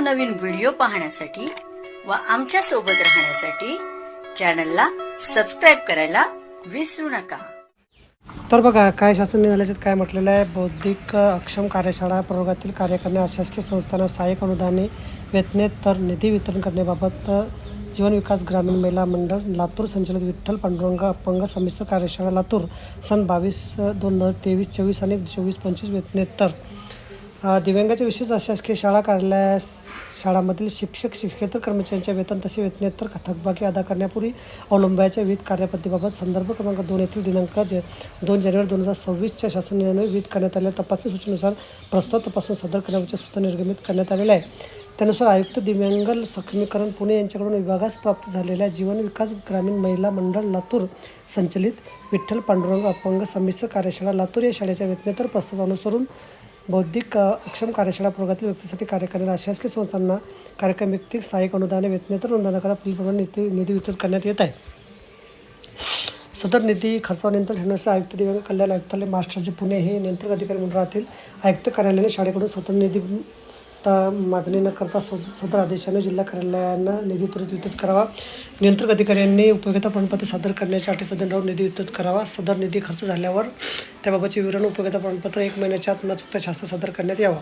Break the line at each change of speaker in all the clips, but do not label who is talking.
नवनवीन व्हिडिओ पाहण्यासाठी व आमच्या सोबत राहण्यासाठी चॅनलला सबस्क्राईब करायला विसरू नका।
तर बघा काय शासन निर्णयात काय म्हटलेलं आहे, बौद्धिक अक्षम कार्यशाळा प्रवर्गातील कार्य करणे अशासकीय संस्थांना सहाय्यक अनुदाने वेतनेतर निधी वितरण करण्याबाबत जीवन विकास ग्रामीण महिला मंडळ लातूर संचालित विठ्ठल पांडुरंग अपंग संमिश्र कार्यशाळा लातूर सन 22/2023-24 आणि 24-25 वेतनेतर दिव्यांगाच्या विशेष अशासकीय शाळा कार्यालय शाळांमधील शिक्षक शिक्षकेतर कर्मचाऱ्यांच्या वेतन तसे वेतनेतर थकबाकी अदा करण्यापूर्वी अवलंबायच्या विविध कार्यपद्धतीबाबत संदर्भ क्रमांक 2 येथील दिनांक 2 जानेवारी 2026 शासन निर्णय विविध करण्यात आलेल्या तपासणी सूचनेनुसार प्रस्ताव तपासून सादर करण्याच्या सूचना निर्गमित करण्यात आलेल्या आहे। त्यानुसार आयुक्त दिव्यांग सक्षमीकरण पुणे यांच्याकडून विभागास प्राप्त झालेल्या जीवन विकास ग्रामीण महिला मंडळ लातूर संचलित विठ्ठल पांडुरंग अपंग संमिश्र कार्यशाळा लातूर या शाळेच्या वेतनेतर प्रस्ताव अनुसरून बौद्धिक अक्षम कार्यशाळा प्रवर्गातील व्यक्तीसाठी कार्य करणाऱ्या अशासकीय संस्थांना कार्यक्रम व्यक्ती सहाय्यक अनुदाने वेतनेतर अनुदानाकरता पुढीलप्रमाणे निधी वितरित करण्यात येत आहे। सदर निधी खर्चावर नियंत्रण ठेवण्यासाठी आयुक्त दिव्यांग कल्याण आयुक्तालय महाराष्ट्राचे पुणे हे नियंत्रक अधिकारी मंडळातील आयुक्त कार्यालयाने शाळेकडून स्वतंत्र निधी मागणी न करता सदर आदेशाने जिल्हा कार्यालयांना निधी त्वरित वितरित करावा। नियंत्रक अधिकाऱ्यांनी उपयोगिता प्रमाणपत्र सादर करण्याच्या अटी सदन राहून निधी वितरित करावा। सदर निधी खर्च झाल्यावर त्याबाबतचे विवरण उपयोगिता प्रमाणपत्र 1 महिन्याच्या आत न चुकता शासन सादर करण्यात यावा।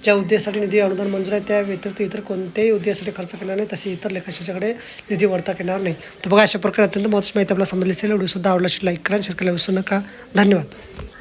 ज्या उद्देशासाठी निधी अनुदान मंजूर आहे त्या व्यतिरिक्त इतर कोणत्याही उद्देशासाठी खर्च करणार नाही, तसे इतर लेखाशाच्याकडे निधी वळता येणार नाही। तर बघा अशा प्रकारे अत्यंत महत्त्वाची माहिती आपल्याला समजली असेल। व्हिडिओ सुद्धा आवडला असेल लाईक करा, शेअर करायला विसरू नका। धन्यवाद।